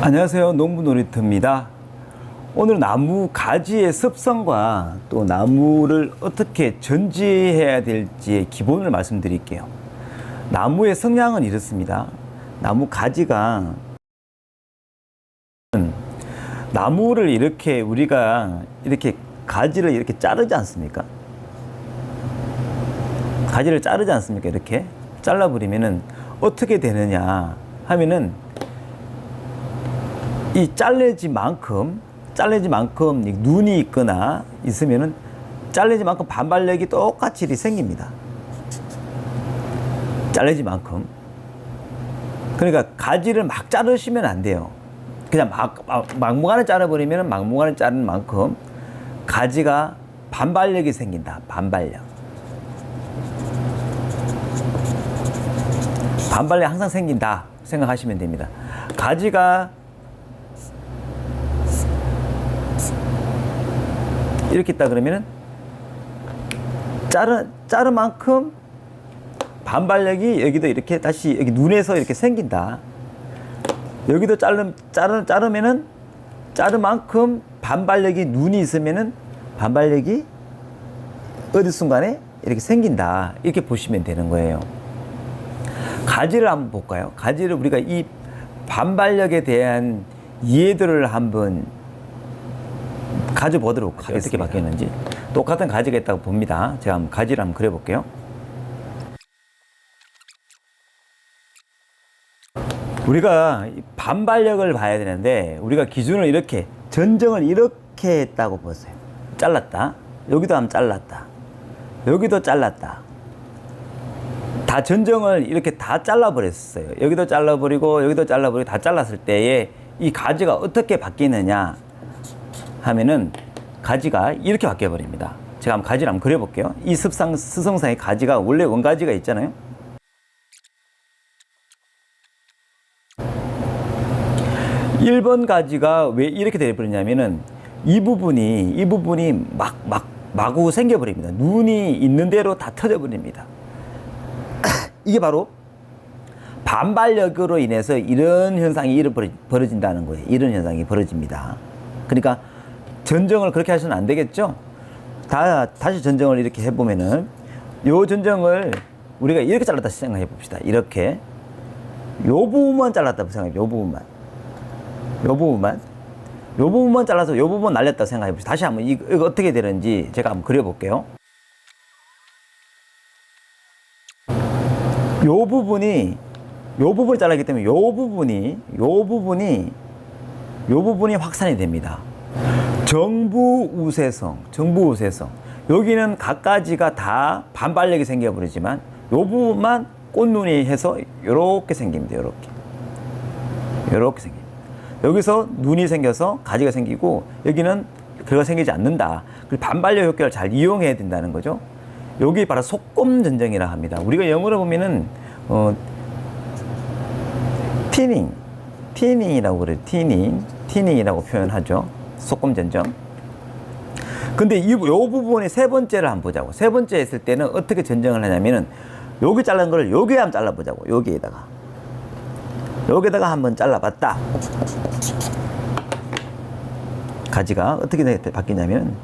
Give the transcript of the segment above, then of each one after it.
안녕하세요. 농부놀이터입니다. 오늘 나무 가지의 습성과 또 나무를 어떻게 전지해야 될지의 기본을 말씀드릴게요. 나무의 성향은 이렇습니다. 나무 가지가 나무를 이렇게 우리가 이렇게 가지를 이렇게 자르지 않습니까? 가지를 자르지 않습니까? 이렇게 잘라버리면은 어떻게 되느냐 하면은 이 잘려진 만큼 눈이 있거나 있으면은 잘려진 만큼 반발력이 똑같이 생깁니다. 잘려진 만큼. 그러니까 가지를 막 자르시면 안 돼요. 그냥 막무가내 자르버리면 막무가내 자른 만큼 가지가 반발력이 생긴다. 반발력 항상 생긴다 생각하시면 됩니다. 가지가 이렇게 있다 그러면은 자른 만큼 반발력이 여기도 이렇게 다시 여기 눈에서 이렇게 생긴다. 여기도 자르면은 자른 만큼 반발력이 눈이 있으면은 반발력이 어느 순간에 이렇게 생긴다. 이렇게 보시면 되는 거예요. 가지를 한번 볼까요? 가지를 우리가 이 반발력에 대한 이해들을 한번 가져보도록 하겠습니다. 어떻게 바뀌었는지. 똑같은 가지가 있다고 봅니다. 제가 한번 가지를 한번 그려볼게요. 우리가 반발력을 봐야 되는데 우리가 기준을 이렇게 전정을 이렇게 했다고 보세요. 잘랐다. 여기도 한번 잘랐다. 여기도 잘랐다. 다 전정을 이렇게 다 잘라버렸어요. 여기도 잘라버리고 여기도 잘라버리고 다 잘랐을 때에 이 가지가 어떻게 바뀌느냐 하면은 가지가 이렇게 바뀌어 버립니다. 제가 한번 가지를 한번 그려볼게요. 이 스성상의 가지가 원래 원가지가 있잖아요. 일 번 가지가 왜 이렇게 되어버리냐면은 이 부분이 마구 생겨버립니다. 눈이 있는 대로 다 터져버립니다. 이게 바로 반발력으로 인해서 이런 현상이 벌어진다는 거예요. 이런 현상이 벌어집니다. 그러니까 전정을 그렇게 하시면 안 되겠죠? 다시 전정을 이렇게 해보면은, 요 전정을 우리가 이렇게 잘랐다 생각해 봅시다. 이렇게. 요 부분만 잘랐다고 생각해 요 부분만. 요 부분만 잘라서 요 부분 날렸다고 생각해 봅시다. 다시 한번 이거 어떻게 되는지 제가 한번 그려볼게요. 요 부분이 잘랐기 때문에 요 부분이 확산이 됩니다. 정부 우세성. 여기는 각가지가 다 반발력이 생겨버리지만 요 부분만 꽃눈이 해서 요렇게 생깁니다. 요렇게 생깁니다. 여기서 눈이 생겨서 가지가 생기고 여기는 그거 생기지 않는다. 그리고 반발력 효과를 잘 이용해야 된다는 거죠. 여기 바로 속꼼 전정이라 합니다. 우리가 영어로 보면은 티닝이라고 그래요. 티닝이라고 표현하죠. 속꼼 전정. 근데 요 부분의 세 번째를 한번 보자고. 세 번째 했을 때는 어떻게 전정을 하냐면은 여기 자른 거를 여기에 한번 잘라보자고. 여기에다가 한번 잘라봤다. 가지가 어떻게 바뀌냐면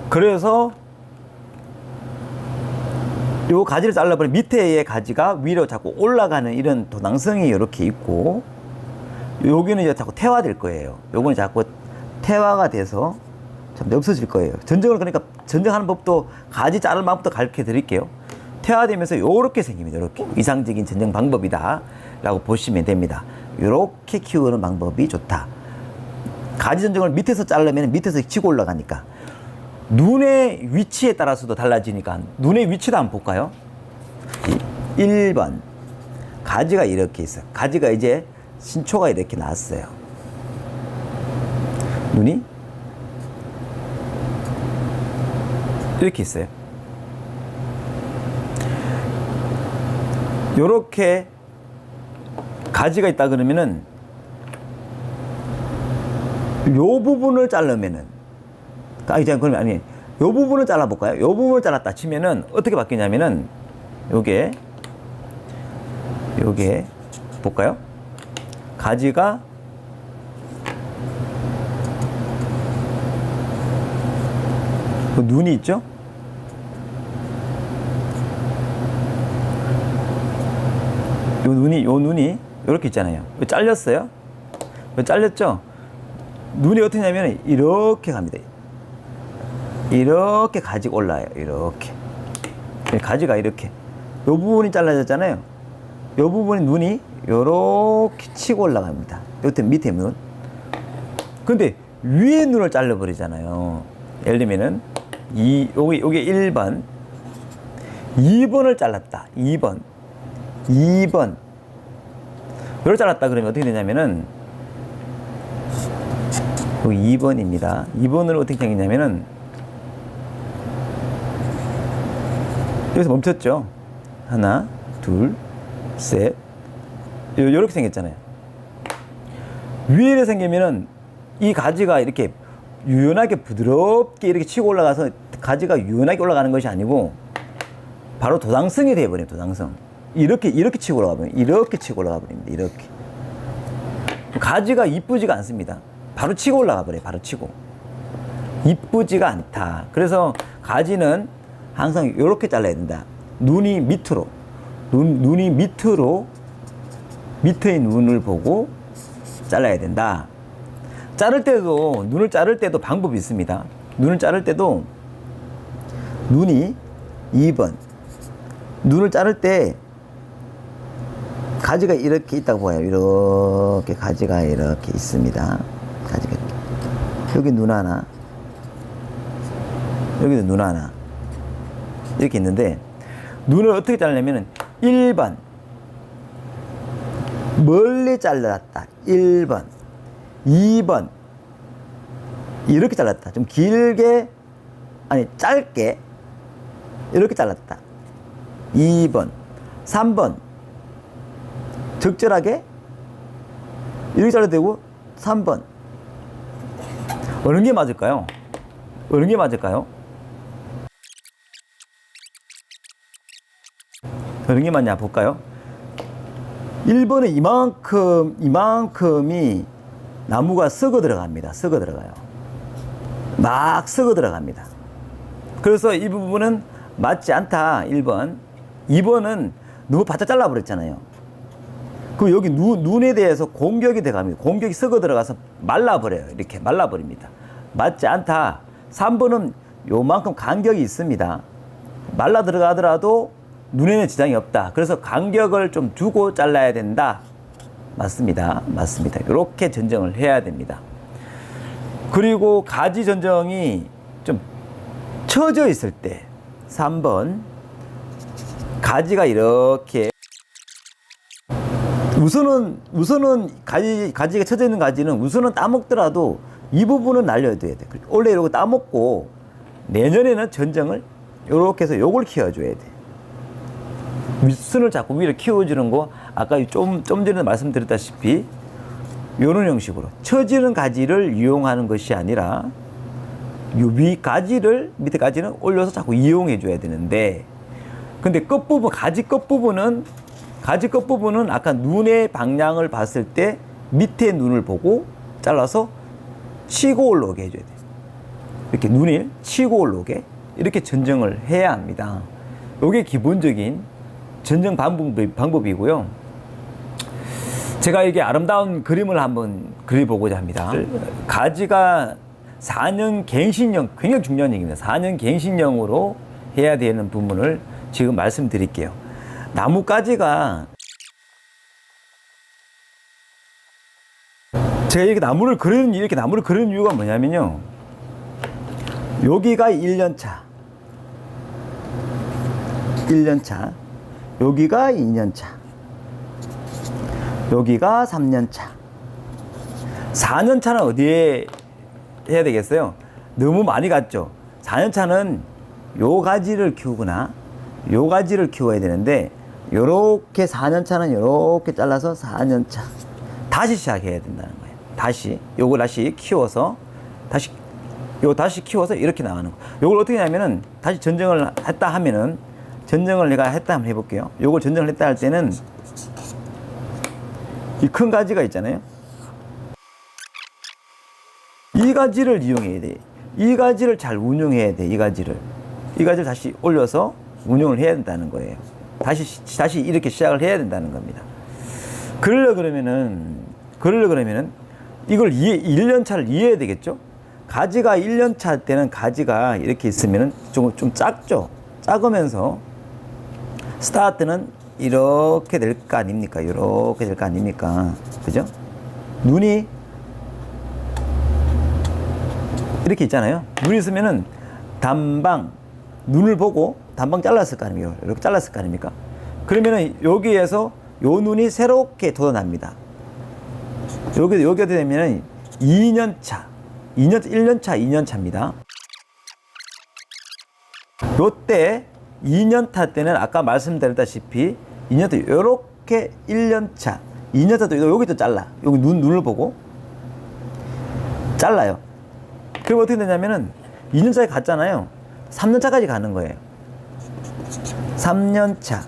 그래서 요 가지를 잘라버리면 밑에의 가지가 위로 자꾸 올라가는 이런 도낭성이 이렇게 있고, 여기는 이제 자꾸 태화될 거예요. 요거는 자꾸 태화가 돼서 참 없어질 거예요. 그러니까 전정하는 법도 가지 자르는 방법도 가르쳐 드릴게요. 태화되면서 요렇게 생깁니다. 요렇게. 이상적인 전정 방법이다 라고 보시면 됩니다. 요렇게 키우는 방법이 좋다. 가지 전정을 밑에서 자르면 밑에서 치고 올라가니까 눈의 위치에 따라서도 달라지니까 눈의 위치도 한번 볼까요? 1번 가지가 이렇게 있어요. 가지가 이제 신초가 이렇게 나왔어요. 눈이 이렇게 있어요. 요렇게 가지가 있다 그러면은 요 부분을 자르면은 그러면 아니 요 부분을 잘라볼까요? 요 부분을 잘랐다 치면은 어떻게 바뀌냐면은 요게 요게 볼까요? 가지가 그 눈이 있죠? 요 눈이 이렇게 있잖아요. 잘렸어요? 잘렸죠? 눈이 어떻게 하냐면 이렇게 갑니다. 이렇게 가지가 올라와요. 이렇게. 가지가 이렇게. 요 부분이 잘라졌잖아요. 요 부분이 눈이 요렇게 치고 올라갑니다. 요때 밑에 눈. 근데 위에 눈을 잘라버리잖아요. 예를 들면은 요게 1번. 2번을 잘랐다. 2번. 요걸 잘랐다 그러면 어떻게 되냐면은 요 2번입니다. 2번을 어떻게 생겼냐면은 여기서 멈췄죠. 하나, 둘, 셋. 요렇게 생겼잖아요. 위에 생기면은 이 가지가 이렇게 유연하게 부드럽게 이렇게 치고 올라가서 가지가 유연하게 올라가는 것이 아니고 바로 도당성이 되어버려요. 도당성. 이렇게 치고 올라가 버립니다. 이렇게 치고 올라가 버립니다. 이렇게. 가지가 이쁘지가 않습니다. 바로 치고 올라가 버려요. 바로 치고. 이쁘지가 않다. 그래서 가지는 항상 이렇게 잘라야 된다. 눈이 밑으로. 눈이 밑으로, 밑의 눈을 보고 잘라야 된다. 눈을 자를 때도 방법이 있습니다. 눈을 자를 때도 눈이 2번. 눈을 자를 때 가지가 이렇게 있다고 봐요. 이렇게 가지가 이렇게 있습니다. 가지가 여기 눈 하나, 여기도 눈 하나 이렇게 있는데 눈을 어떻게 자르냐면은 1번 멀리 잘랐다. 1번 2번 이렇게 잘랐다. 좀 길게 아니 짧게 이렇게 잘랐다. 2번 3번 적절하게 이렇게 잘라도 되고 3번 어느 게 맞을까요? 어느 게 맞을까요? 어느 게 맞냐 볼까요? 1번은 이만큼이 나무가 썩어 들어갑니다. 썩어 들어가요. 막 썩어 들어갑니다. 그래서 이 부분은 맞지 않다. 1번. 2번은 너무 바짝 잘라버렸잖아요. 그럼 여기 눈에 대해서 공격이 들어갑니다. 공격이 썩어 들어가서 말라버려요. 이렇게 말라버립니다. 맞지 않다. 3번은 요만큼 간격이 있습니다. 말라 들어가더라도 눈에는 지장이 없다. 그래서 간격을 좀 두고 잘라야 된다. 맞습니다. 맞습니다. 이렇게 전정을 해야 됩니다. 그리고 가지 전정이 좀 처져 있을 때 3번 가지가 이렇게 우선은 가지가 쳐져 있는 가지는 우선은 따먹더라도 이 부분은 날려야 돼요. 원래 이러고 따먹고 내년에는 전정을 이렇게 해서 요걸 키워줘야 돼. 윗순을 자꾸 위로 키워주는 거 아까 좀 전에 말씀드렸다시피 이런 형식으로 처지는 가지를 이용하는 것이 아니라 밑에 가지는 올려서 자꾸 이용해 줘야 되는데 근데 가지 끝부분은 아까 눈의 방향을 봤을 때 밑에 눈을 보고 잘라서 치고 올라오게 해줘야 돼요. 이렇게 눈을 치고 올라오게 이렇게 전정을 해야 합니다. 이게 기본적인 전정 방법이고요. 제가 이게 아름다운 그림을 한번 그려보고자 합니다. 가지가 4년 갱신형, 굉장히 중요한 얘기입니다. 4년 갱신형으로 해야 되는 부분을 지금 말씀드릴게요. 나뭇가지가 제가 이렇게 나무를 그리는 이유가 뭐냐면요. 여기가 1년차, 여기가 2년차, 여기가 3년차, 4년차는 어디에 해야 되겠어요? 너무 많이 갔죠. 4년차는 요 가지를 키우거나 요 가지를 키워야 되는데 요렇게 4년차는 요렇게 잘라서 4년차 다시 시작해야 된다는 거예요. 요걸 다시 키워서 다시 키워서 이렇게 나가는 거. 요걸 어떻게 하냐면은 다시 전정을 했다 하면은 전정을 내가 했다 한번 해볼게요. 요걸 전정을 했다 할 때는 이 큰 가지가 있잖아요. 이 가지를 이용해야 돼. 이 가지를 잘 운용해야 돼. 이 가지를 다시 올려서 운용을 해야 된다는 거예요. 다시 이렇게 시작을 해야 된다는 겁니다. 그러려면 이걸 1년차를 이해해야 되겠죠? 가지가 1년차 때는 가지가 이렇게 있으면 좀 작죠? 작으면서 스타트는 이렇게 될 거 아닙니까? 이렇게 될 거 아닙니까? 그죠? 눈이 이렇게 있잖아요. 눈이 있으면은 눈을 보고 단방 잘랐을 거 아닙니까? 이렇게 잘랐을 거 아닙니까? 그러면은 여기에서 요 눈이 새롭게 돋아납니다. 여기 어떻게 되면은 1년차, 2년차입니다. 요때 2년차 때는 아까 말씀드렸다시피 2년 때 요렇게 1년차, 2년차 때 여기도 잘라. 여기 눈을 보고 잘라요. 그럼 어떻게 되냐면은 2년차에 갔잖아요. 3년차까지 가는 거예요. 3년차.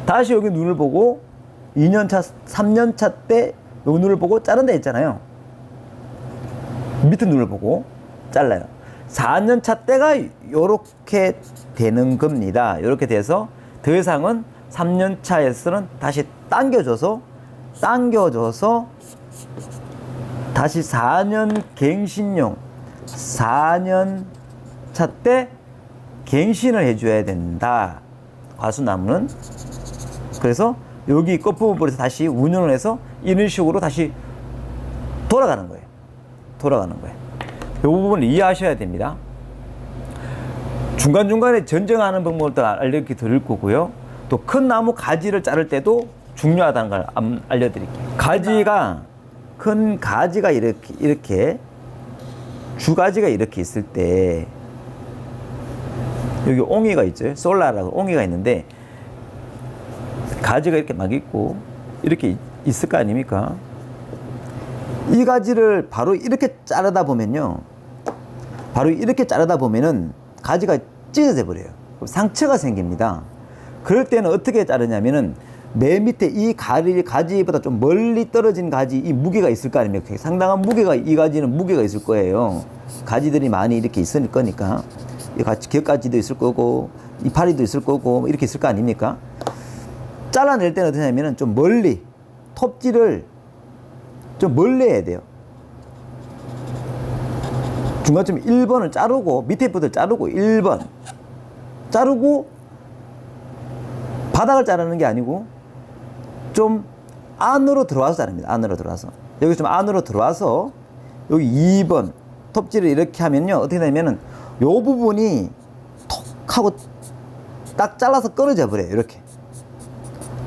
다시 여기 눈을 보고 2년차, 3년차 때 여기 눈을 보고 자른다 했잖아요. 밑에 눈을 보고 잘라요. 4년차 때가 요렇게 되는 겁니다. 요렇게 돼서 더 이상은 3년차에서는 다시 당겨줘서 다시 4년 갱신용 4년차 때 갱신을 해줘야 된다. 과수나무는. 그래서 여기 끝부분에서 다시 운영을 해서 이런 식으로 다시 돌아가는 거예요. 이 부분을 이해하셔야 됩니다. 중간중간에 전정하는 방법을 또 알려드릴 거고요. 또 큰 나무 가지를 자를 때도 중요하다는 걸 알려드릴게요. 큰 가지가 이렇게 주가지가 이렇게 있을 때 여기 옹이가 있죠. 솔라라고 옹이가 있는데 가지가 이렇게 막 있고 이렇게 있을 거 아닙니까? 이 가지를 바로 이렇게 자르다 보면은 가지가 찢어져 버려요. 상처가 생깁니다. 그럴 때는 어떻게 자르냐면은 맨 밑에 이 가지보다 좀 멀리 떨어진 가지, 이 무게가 있을 거 아닙니까? 상당한 무게가, 이 가지는 무게가 있을 거예요. 가지들이 많이 이렇게 있을 거니까. 이 격가지도 있을 거고, 이파리도 있을 거고, 이렇게 있을 거 아닙니까? 잘라낼 때는 어떻게 하냐면은 좀 멀리, 톱질을 좀 멀리 해야 돼요. 중간쯤 1번을 자르고, 밑에 부분을 자르고, 1번. 자르고, 바닥을 자르는 게 아니고, 좀 안으로 들어와서 자릅니다. 안으로 들어와서. 여기 좀 안으로 들어와서, 여기 2번. 톱질을 이렇게 하면요. 어떻게 되냐면은, 요 부분이 톡 하고 딱 잘라서 끊어져 버려요. 이렇게.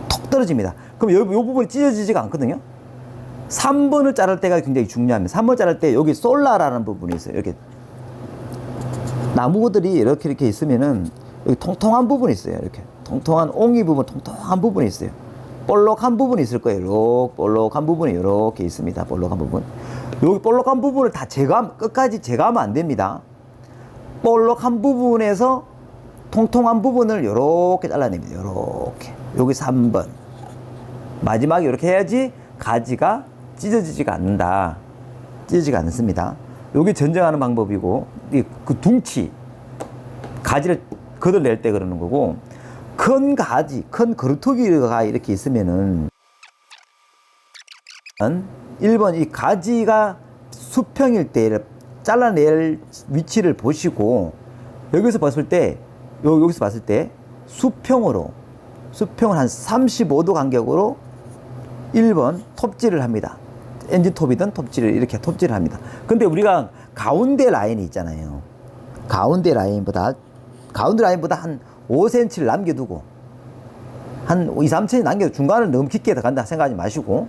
톡 떨어집니다. 그럼 요 부분이 찢어지지가 않거든요. 3번을 자를 때가 굉장히 중요합니다. 3번 자를 때 여기 솔라라는 부분이 있어요. 이렇게. 나무들이 이렇게 있으면은 여기 통통한 부분이 있어요. 이렇게. 통통한 옹이 부분, 통통한 부분이 있어요. 볼록한 부분이 있을 거예요. 볼록한 부분이 이렇게 있습니다. 볼록한 부분. 여기 볼록한 부분을 다 끝까지 제거하면 안 됩니다. 볼록한 부분에서 통통한 부분을 이렇게 잘라냅니다. 이렇게. 여기 3번. 마지막에 이렇게 해야지 가지가 찢어지지가 않는다. 찢어지지가 않습니다. 여기 전정하는 방법이고, 그 둥치, 가지를 걷어낼 때 그러는 거고, 큰 가지, 큰 거루터기가 이렇게 있으면은 1번 이 가지가 수평일 때 잘라낼 위치를 보시고 여기서 봤을 때 수평을 한 35도 간격으로 1번 톱질을 합니다. 엔진톱이든 이렇게 톱질을 합니다. 근데 우리가 가운데 라인이 있잖아요. 가운데 라인보다 한 5cm를 남겨두고 한 2, 3cm 남겨두고 중간을 너무 깊게 들어간다 생각하지 마시고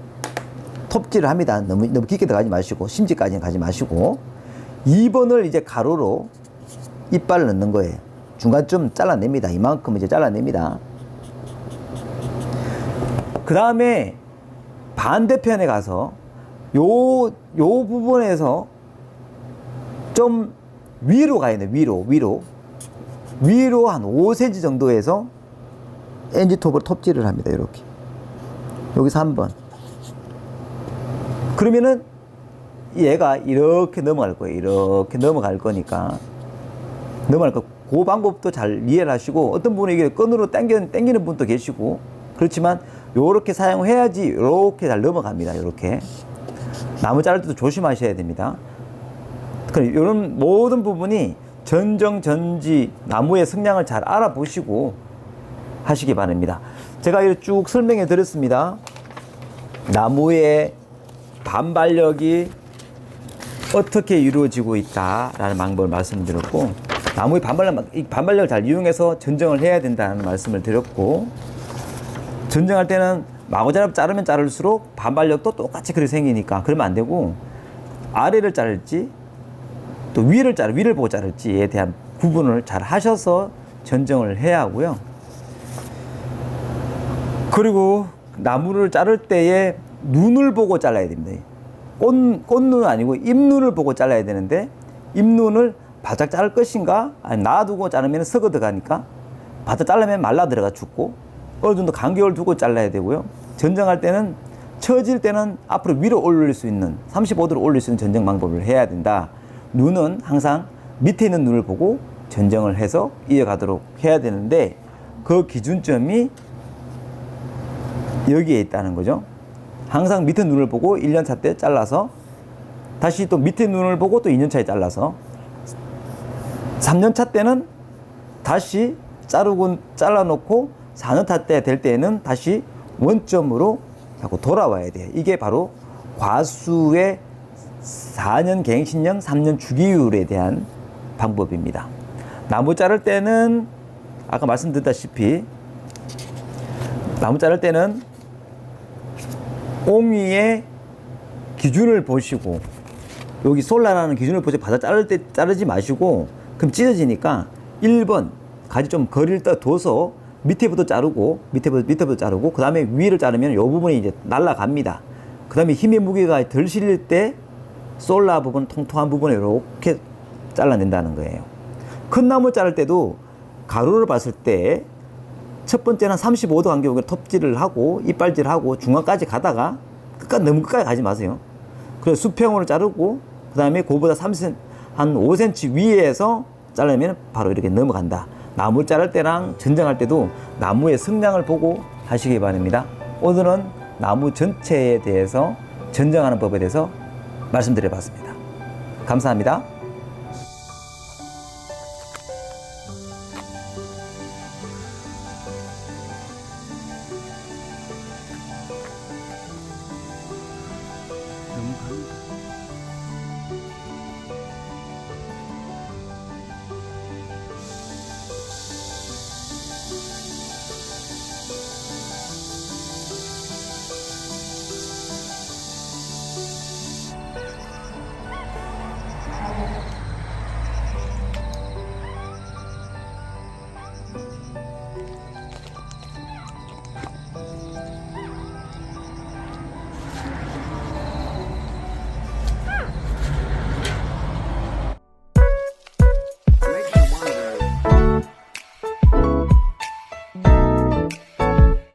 톱질을 합니다. 너무 깊게 들어가지 마시고 심지까지는 가지 마시고 2번을 이제 가로로 이빨을 넣는 거예요. 중간쯤 잘라냅니다. 이만큼 이제 잘라냅니다. 그 다음에 반대편에 가서 요 부분에서 좀 위로 가야 돼요. 위로 위로 한 5cm 정도에서 엔지톱으로 톱질을 합니다. 이렇게. 여기서 한 번. 그러면은 얘가 이렇게 넘어갈 거예요. 이렇게 넘어갈 거니까. 넘어갈 거. 그 방법도 잘 이해를 하시고, 어떤 분은 이게 끈으로 당기는 분도 계시고, 그렇지만 요렇게 사용해야지 이렇게 잘 넘어갑니다. 이렇게. 나무 자를 때도 조심하셔야 됩니다. 이런 모든 부분이 전정, 전지, 나무의 성향을 잘 알아보시고 하시기 바랍니다. 제가 이렇게 쭉 설명해 드렸습니다. 나무의 반발력이 어떻게 이루어지고 있다라는 방법을 말씀드렸고, 나무의 반발력을 잘 이용해서 전정을 해야 된다는 말씀을 드렸고, 전정할 때는 마구자루 자르면 자를수록 반발력도 똑같이 그렇게 생기니까 그러면 안 되고, 아래를 자를지 또 위를 보고 자를지에 대한 구분을 잘 하셔서 전정을 해야 하고요. 그리고 나무를 자를 때에 눈을 보고 잘라야 됩니다. 꽃눈은 아니고 잎눈을 보고 잘라야 되는데, 잎눈을 바짝 자를 것인가, 아니 놔두고 자르면 썩어 들어가니까 바짝 자르면 말라 들어가 죽고, 어느 정도 간격을 두고 잘라야 되고요. 전정할 때는 처질 때는 앞으로 위로 올릴 수 있는 35도로 올릴 수 있는 전정 방법을 해야 된다. 눈은 항상 밑에 있는 눈을 보고 전정을 해서 이어가도록 해야 되는데, 그 기준점이 여기에 있다는 거죠. 항상 밑에 눈을 보고 1년차 때 잘라서, 다시 또 밑에 눈을 보고 또 2년차에 잘라서, 3년차 때는 다시 잘라놓고 4년차 때 될 때에는 다시 원점으로 자꾸 돌아와야 돼요. 이게 바로 과수의 4년 갱신형 3년 주기율에 대한 방법입니다. 나무 자를 때는 아까 말씀드렸다시피, 나무 자를 때는 옹이의 기준을 보시고, 여기 솔라라는 기준을 보시고 바닥 자를 때 자르지 마시고, 그럼 찢어지니까 1번 가지 좀 거리를 둬서 밑에부터 자르고, 밑에부터 자르고, 그 다음에 위를 자르면 이 부분이 이제 날아갑니다. 그 다음에 힘의 무게가 덜 실릴 때 솔라 부분, 통통한 부분을 이렇게 잘라낸다는 거예요. 큰 나무 자를 때도 가로를 봤을 때 첫 번째는 35도 간격으로 톱질을 하고 이빨질을 하고 중간까지 가다가 너무 끝까지 가지 마세요. 그래서 수평으로 자르고, 그 다음에 그보다 한 5cm 위에서 자르면 바로 이렇게 넘어간다. 나무 자를 때랑 전정할 때도 나무의 성량을 보고 하시기 바랍니다. 오늘은 나무 전체에 대해서 전정하는 법에 대해서 말씀드려 봤습니다. 감사합니다.